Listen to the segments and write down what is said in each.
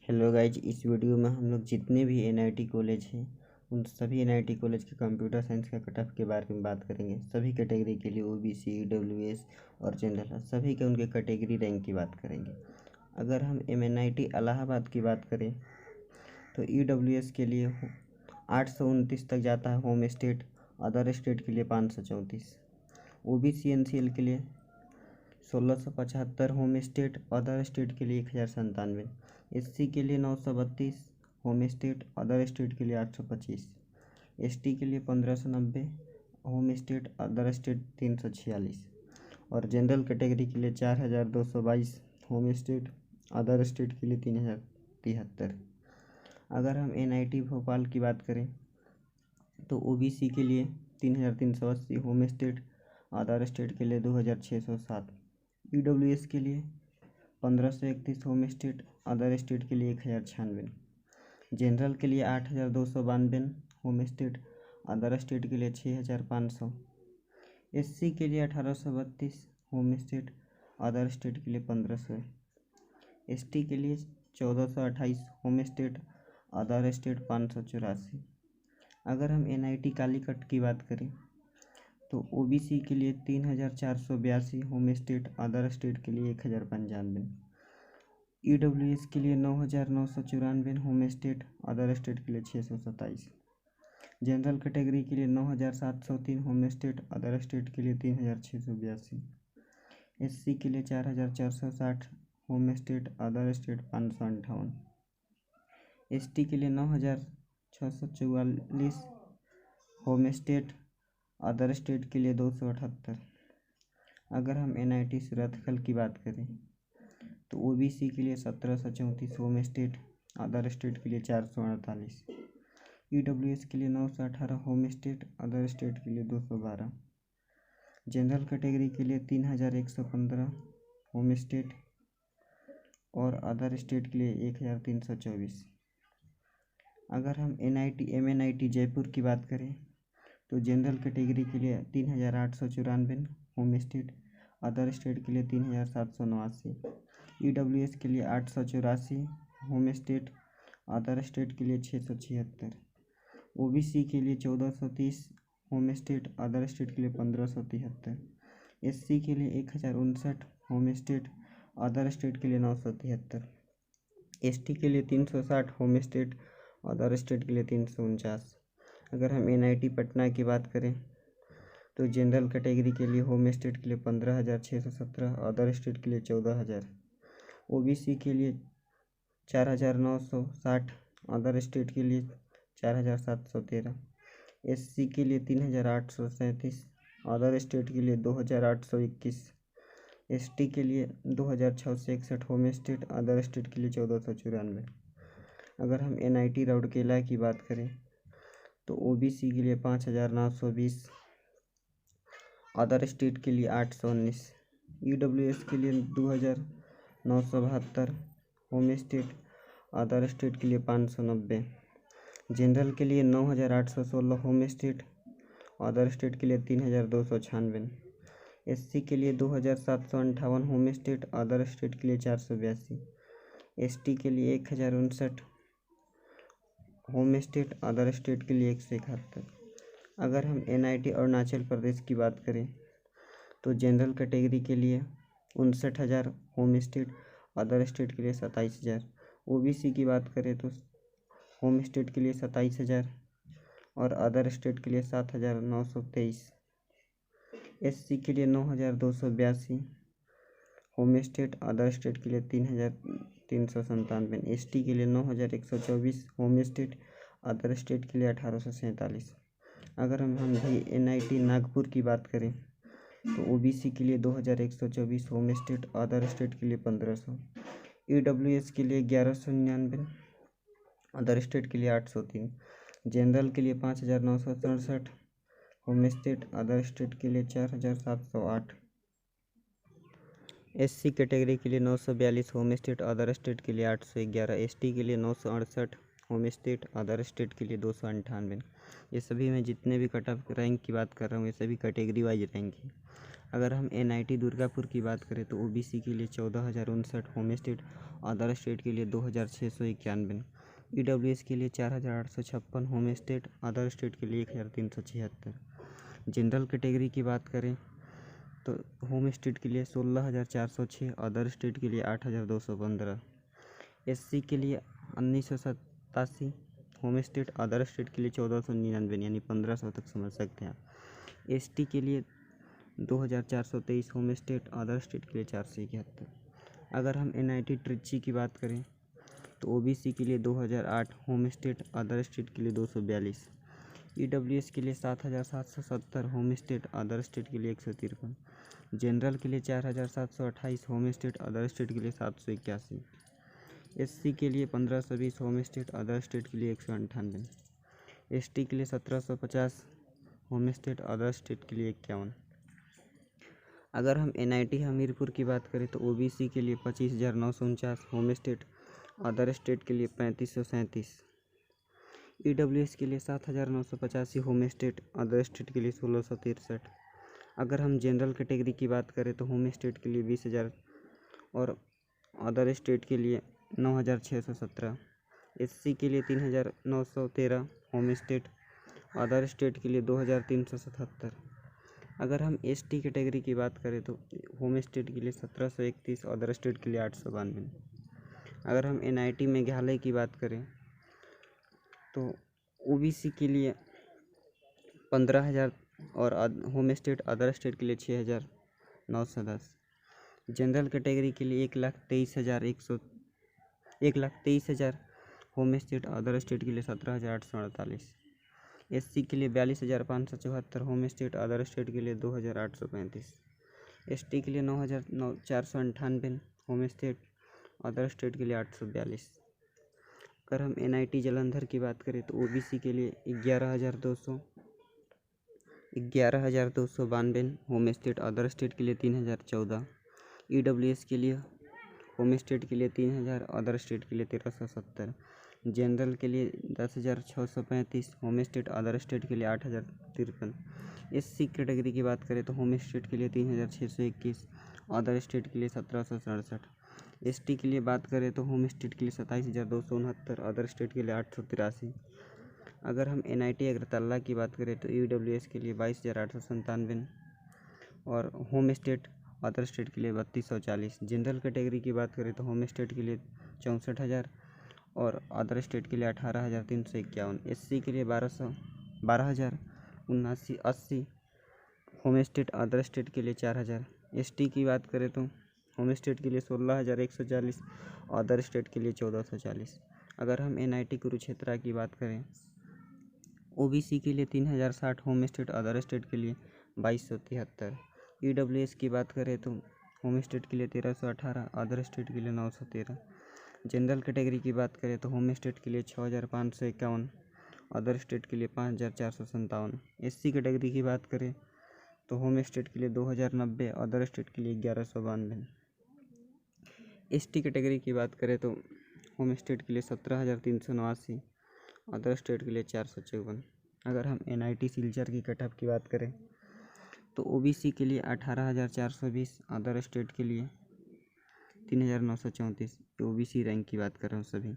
Hello guys, इस video में हम लोग जितने भी एनआईटी कॉलेज हैं उन सभी एनआईटी कॉलेज के कंप्यूटर साइंस का कट ऑफ के बारे में बात करेंगे। सभी कैटेगरी के लिए ओबीसी, ईडब्ल्यूएस और जनरल सभी के उनके कैटेगरी रैंक की बात करेंगे। अगर हम एमएनआईटी इलाहाबाद की बात करें तो ईडब्ल्यूएस के लिए 829 तक जाता है होम स्टेट, अदर स्टेट के लिए 534। ओबीसी एनसीएल के लिए 1675 होम स्टेट, अदर स्टेट के लिए 1097। एससी के लिए 932 होम स्टेट, अदर स्टेट के लिए 825। एसटी के लिए 1590 होम स्टेट, अदर स्टेट 346 और जनरल कैटेगरी के लिए 4222 होम स्टेट, अदर स्टेट के लिए 3073। अगर हम एनआईटी भोपाल की बात करें तो ओबीसी के लिए 3380 होम स्टेट, अदर स्टेट के लिए 2607। ईडब्ल्यूएस के लिए 1531 होम स्टेट, अदर स्टेट के लिए 1096। जनरल के लिए 8292 होम स्टेट, अदर स्टेट के लिए 6500। एससी के लिए 1832 होम स्टेट, अदर स्टेट के लिए 1500। एसटी के लिए 1428 होम स्टेट, अदर स्टेट 584। अगर हम एनआईटी कालीकट की बात करें तो ओबीसी के लिए 3482 होम स्टेट, अदर स्टेट के लिए 1095। ईडब्ल्यूएस के लिए 9994 होम स्टेट, अदर स्टेट के लिए 627। जनरल कैटेगरी के लिए 9703 होम स्टेट, अदर स्टेट के लिए 3682। एससी के लिए 4460 home state, other state 558। ST के लिए 9644 होम स्टेट, अदर स्टेट के लिए 278। अगर हम एनआईटी सूरतकल की बात करें तो ओबीसी के लिए 1734 होम स्टेट, अदर स्टेट के लिए 448। ईडब्ल्यूएस के लिए 918 होम स्टेट, अदर स्टेट के लिए 212। जनरल कैटेगरी के लिए 3115 होम स्टेट और अदर स्टेट के लिए 1324। अगर हम एमएनआईटी जयपुर की बात करें तो जनरल कैटेगरी के लिए 3894 होम स्टेट, अदर स्टेट के लिए 3789। ईडब्ल्यूएस के लिए 884 होम स्टेट, अदर स्टेट के लिए 676। ओबीसी के लिए 1430 होम स्टेट, अदर स्टेट के लिए 1573। एससी के लिए 1059 होम स्टेट, अदर स्टेट के लिए 973। एसटी के लिए 360 होम स्टेट, अदर स्टेट के लिए 349। अगर हम एनआईटी पटना की बात करें तो जनरल कैटेगरी के लिए होम स्टेट के लिए 15617, अदर स्टेट के लिए 14000। ओबीसी के लिए 4960, अदर स्टेट के लिए 4713। एससी के लिए 3837, अदर स्टेट के लिए 2821। एसटी के लिए 2661 होम स्टेट, अदर स्टेट के लिए 1494। अगर हम एनआईटी राउरकेला की बात करें तो ओबीसी के लिए 5920, अदर स्टेट के लिए 819। ईडब्ल्यूएस के लिए 2972 होम स्टेट, अदर स्टेट के लिए 590। जनरल के लिए 9816 होम स्टेट, अदर स्टेट के लिए 3296। एससी के लिए 2758 होम स्टेट, अदर स्टेट के लिए 482। एसटी के लिए 1059 होम स्टेट, अदर स्टेट के लिए 171। अगर हम एनआईटी अरुणाचल प्रदेश की बात करें तो जनरल कैटेगरी के लिए 59000 होम स्टेट, अदर स्टेट के लिए 27000। ओबीसी की बात करें तो होम स्टेट के लिए 27000 और अदर स्टेट के लिए 7923। एससी के लिए 9282 होम स्टेट, अदर स्टेट के लिए 3397। एसटी के लिए 9124 होम स्टेट, अदर स्टेट के लिए 1847। अगर हम भी एनआईटी नागपुर की बात करें तो ओबीसी के लिए 2124 होम स्टेट, अदर स्टेट के लिए 1500। ईडब्ल्यूएस के लिए 1199, अदर स्टेट के लिए 803। जनरल के लिए 5967 होम स्टेट, अदर स्टेट के लिए 4708। एससी कैटेगरी के लिए 942 होम स्टेट, अदर स्टेट के लिए 811। एसटी के लिए 968 होम स्टेट, अदर स्टेट के लिए 298। ये सभी मैं जितने भी कट ऑफ रैंक की बात कर रहा हूँ ये सभी कैटेगरी वाइज रैंक है। अगर हम NIT दुर्गापुर की बात करें तो OBC के लिए 14,059, होम स्टेट अदर स्टेट के लिए 2,691, EWS के लिए 4,856, होम स्टेट अदर स्टेट के लिए 1,376। जनरल कैटेगरी की बात करें तो होम स्टेट के लिए 16,406, अदर स्टेट के लिए 8,215, SC के लिए 1987, होम स्टेट अदर स्टेट के लिए 1,499 यानी 1,500 तक समझ सकते हैं आप। ST के लिए 2,423, होम स्टेट अदर स्टेट के लिए 471। अगर हम NIT ट्रिची की बात करें तो OBC के लिए 2,008, होम स्टेट अदर स्टेट के लिए 242, EWS के लिए 7,770, होम स्टेट अदर स्टेट के लिए 153, जनरल के लिए 4,728, होम स्टेट अदर स्टेट के लिए 781, SC के लिए 1,520, होम स्टेट अदर स्टेट के लिए 198, ST के लिए 1,750, होम स्टेट अदर स्टेट के लिए 51। अगर हम NIT हमीरपुर की बात करें तो OBC के लिए 25,949, होम स्टेट अदर स्टेट के लिए 3,537, EWS के लिए 7,985, होम स्टेट अदर स्टेट के लिए 1,663। अगर हम जनरल कैटेगरी की बात करें तो होम स्टेट के लिए 20,000 और अदर स्टेट के लिए 9,617, SC के लिए 3,913, होम स्टेट अदर स्टेट के लिए 2,377। अगर हम ST कैटेगरी की बात करें तो होम स्टेट के लिए 1,731, अदर स्टेट के लिए 892। अगर हम NIT मेघालय की बात करें तो OBC के लिए 15,000 और होम स्टेट अदर स्टेट के लिए 6,910। जनरल कैटेगरी के लिए 1,23,000, होम स्टेट अदर स्टेट के लिए 17,848, SC के लिए 42,574, होम स्टेट अदर स्टेट के लिए 2,835, ST के लिए 9,498, होम स्टेट अदर स्टेट के लिए 842। अगर हम NIT जालंधर की बात करें तो OBC के लिए 11,292, होम स्टेट अदर स्टेट के लिए 3,014, EWS के लिए होम स्टेट के लिए 3,000, अदर स्टेट के लिए 1,370, जनरल के लिए 10,635, होम स्टेट अदर स्टेट के लिए 8,053। SC कैटेगरी की बात करें तो होम स्टेट के लिए 3,621, अदर स्टेट के लिए 1,767, ST के लिए बात करें तो होम स्टेट के लिए 27,269, अदर स्टेट के लिए 883। अगर हम NIT अगरतला की बात करें तो EWS के लिए 22,897 और होम स्टेट अदर स्टेट के लिए 3,240। जनरल कैटेगरी की बात करें तो होम स्टेट के लिए 64,000 और अदर स्टेट के लिए 18,351, SC के लिए 12,079 होम स्टेट अदर स्टेट के लिए 4,000। ST की बात करें तो होम स्टेट के लिए 16,140, अदर स्टेट के लिए 1,440। अगर हम NIT कुरुक्षेत्रा की बात करें OBC के लिए 3,060, होम स्टेट अदर स्टेट के लिए 2,273, EWS की बात करें तो होम स्टेट के लिए 1,318, अदर स्टेट के लिए 913। जनरल कैटेगरी की बात करें तो होम स्टेट के लिए 6,551, अदर स्टेट के लिए 5,457। SC कैटेगरी की बात करें तो होम स्टेट के लिए 2,090, अदर स्टेट के लिए 1,192। ST कैटेगरी की बात करें तो होम स्टेट के लिए 17,389, अदर स्टेट के लिए 454। अगर हम NIT सिलचर की कट ऑफ की बात करें तो OBC के लिए 18,420, अदर स्टेट के लिए 3,934। OBC रैंक की बात कर रहा हूँ सभी,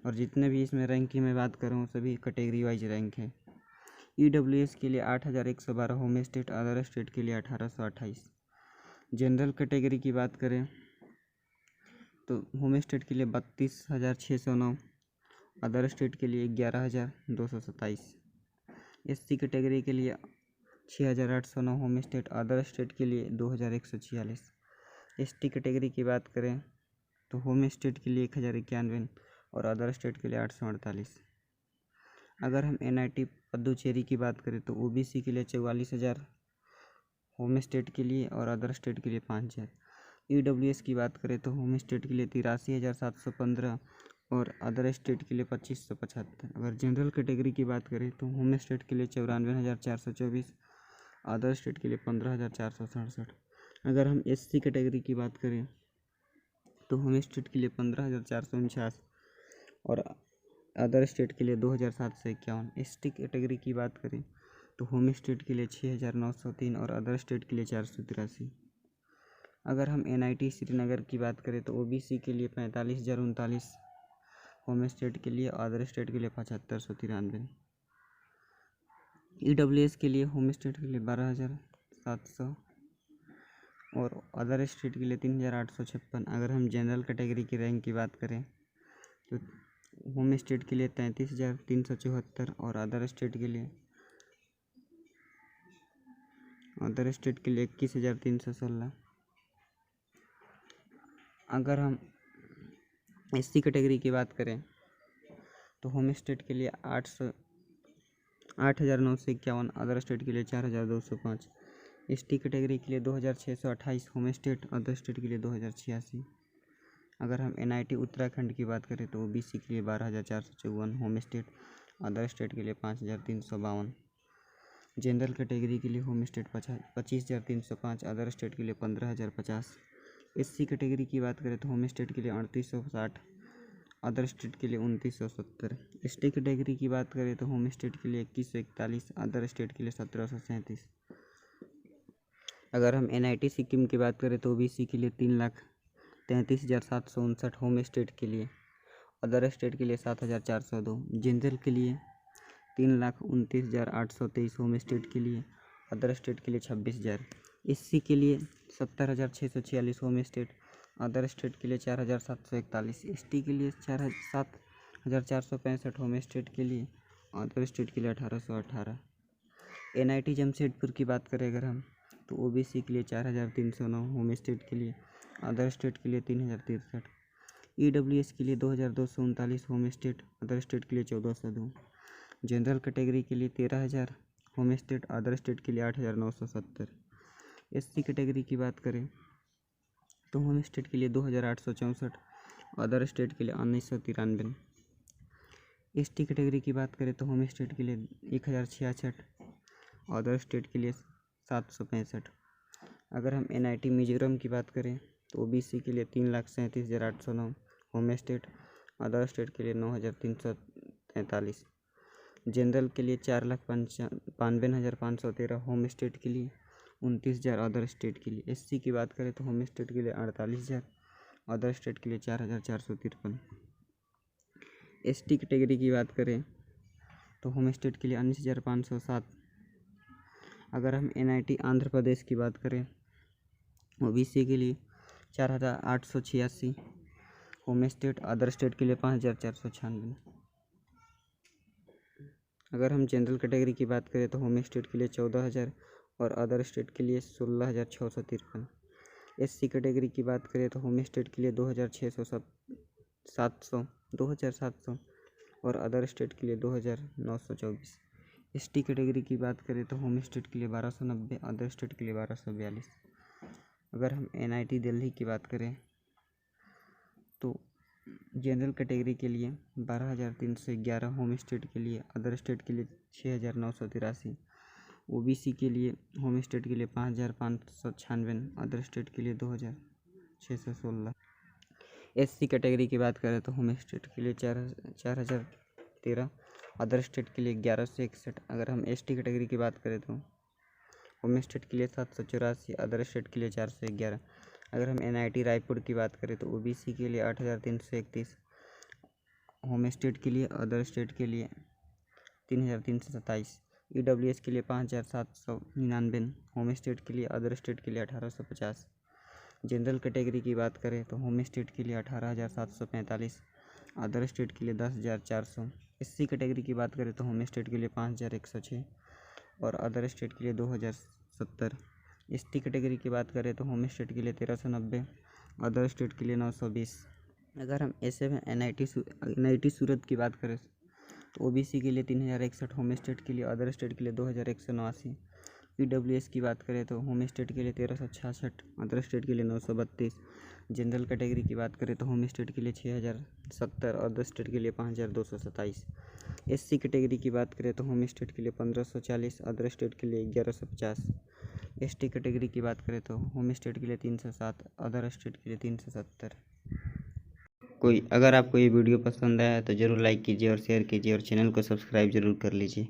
और जितने भी इसमें रैंक की मैं बात कर रहा हूँ सभी कैटेगरी वाइज रैंक है। EWS के लिए 8,112, होम स्टेट अदर स्टेट के लिए 1,828। जनरल कैटेगरी की बात करें तो होम स्टेट के लिए 32,609, अदर स्टेट के लिए 11,227। SC कैटेगरी के लिए 6,809, होम स्टेट अदर स्टेट के लिए 2,146। ST कैटेगरी की बात करें तो होम स्टेट के लिए 1,091 और अदर स्टेट के लिए 848। अगर हम NIT पुडुचेरी की बात करें तो OBC के लिए 44,000, होम स्टेट के लिए और अदर स्टेट के लिए 5,000। EWS की बात करें तो होम स्टेट के लिए 83,715 और अदर स्टेट के लिए 2,575। अगर जनरल कैटेगरी की बात करें तो होम स्टेट के लिए 94,424, अदर स्टेट के लिए 15,467। अगर हम SC कैटेगरी की बात करें तो होम स्टेट के लिए 15,449 और अदर स्टेट के लिए 2,751। ST कैटेगरी की बात करें तो होम स्टेट के लिए 6,903 और अदर स्टेट के लिए 483। अगर हम NIT श्रीनगर की बात करें तो OBC के लिए 45,039, होम स्टेट के लिए, अदर स्टेट के लिए 7,593। EWS के लिए होम स्टेट के लिए 12,700 और अदर स्टेट के लिए 3,856। अगर हम जनरल कैटेगरी की रैंक की बात करें तो होम स्टेट के लिए 33,374 और अदर स्टेट के लिए 21,316। अगर हम SC कैटेगरी की बात करें तो होम स्टेट के लिए 8,951, अदर स्टेट के लिए 4,205। ST कैटेगरी के लिए 2,628 होम स्टेट, अदर स्टेट के लिए 2,086। अगर हम NIT उत्तराखंड की बात करें तो OBC के लिए 12,454 होम स्टेट, अदर स्टेट के लिए 5,352। जनरल कैटेगरी के लिए होम स्टेट 25,305, अदर स्टेट के लिए 15,050। SC कैटेगरी की बात करें तो होम स्टेट के लिए 3,860, अदर स्टेट के लिए 2,970। ST कैटेगरी की बात करें तो होम स्टेट के लिए 2,141, अदर स्टेट के लिए 1,737। अगर हम NIT सिक्किम की बात करें तो OBC के लिए 3,33,759 होम स्टेट के लिए, अदर स्टेट के लिए 7,402। जनरल के लिए 3,29,823 होम स्टेट के लिए, अदर स्टेट के लिए 26,000। SC के लिए 70,646 होम स्टेट, अदर स्टेट के लिए 4,741। ST के लिए 7,465 होम स्टेट के लिए, अदर स्टेट के लिए 1,818। NIT जमशेदपुर की बात करें अगर हम तो OBC के लिए 4,309 होम स्टेट के लिए, अदर स्टेट के लिए 3,063। EWS के लिए 2,239 होम स्टेट, अदर स्टेट के लिए 1,402। जनरल कैटेगरी के लिए 13,000 होम स्टेट, अदर स्टेट के लिए 8,970। SC कैटेगरी की बात करें तो होम स्टेट के लिए 2,864, अदर स्टेट के लिए 1,993। ST कैटेगरी की बात करें तो होम स्टेट के लिए 1,066, अदर स्टेट के लिए 765। अगर हम NIT मिजोरम की बात करें तो OBC के लिए 3,37,809 होम स्टेट, अदर स्टेट के लिए 9,343। जनरल के लिए 4,95,513 होम स्टेट के लिए, 29,000 अदर स्टेट के लिए। SC की बात करें तो होम स्टेट के लिए 48,000, अदर स्टेट के लिए 4,453। ST कैटेगरी की बात करें तो होम स्टेट के लिए 19,507। अगर हम NIT आंध्र प्रदेश की बात करें OBC के लिए 4,886 होम स्टेट, अदर स्टेट के लिए 5,496। अगर हम जनरल कैटेगरी की बात करें तो होम स्टेट के लिए 14,000 और अदर स्टेट के लिए 16,653। SC कैटेगरी की बात करें तो होम स्टेट के लिए 2,700 और अदर स्टेट के लिए 2,924। ST कैटेगरी की बात करें तो होम स्टेट के लिए 1,290, अदर स्टेट के लिए 1,242। अगर हम NIT दिल्ली की बात करें तो जनरल कैटेगरी के लिए 12,311 होम स्टेट के लिए, अदर स्टेट के लिए 6,983। OBC के लिए होम स्टेट के लिए 5,596, अदर स्टेट के लिए 2,616। SC कैटेगरी की बात करें तो होम स्टेट के लिए 4,013, अदर स्टेट के लिए 1,161। अगर हम ST कैटेगरी की बात करें तो होम स्टेट के लिए 784, अदर स्टेट के लिए 411। अगर हम NIT रायपुर की बात करें तो OBC के लिए 8,331 होम स्टेट के लिए, अदर स्टेट के लिए 3,327। EWS के लिए 5,799 होम स्टेट के लिए, अदर स्टेट के लिए 1,850। जनरल कैटेगरी की बात करें तो होम स्टेट के लिए 18,745, अदर स्टेट के लिए 10,400। SC कैटेगरी की बात करें तो होम स्टेट के लिए 5,106 और अदर स्टेट के लिए 2,070। ST कैटेगरी की बात करें तो होम स्टेट के लिए 1,390, अदर स्टेट के लिए 920। अगर हम ऐसे में NIT सूरत की बात करें तो OBC के लिए 3,061 होम स्टेट के लिए, अदर स्टेट के लिए 2,189। EWS की बात करें तो होम स्टेट के लिए 1,366, अदर स्टेट के लिए 932। जनरल कैटेगरी की बात करें तो होम स्टेट के लिए 6,070, अदर स्टेट के लिए 5,227। SC कैटेगरी की बात करें तो होम स्टेट के लिए 1,540, अदर स्टेट के लिए 1,150। ST कैटेगरी की बात करें तो होम स्टेट के लिए 307, अदर स्टेट के लिए 370। अगर आपको ये वीडियो पसंद आया तो ज़रूर लाइक कीजिए और शेयर कीजिए और चैनल को सब्सक्राइब ज़रूर कर लीजिए।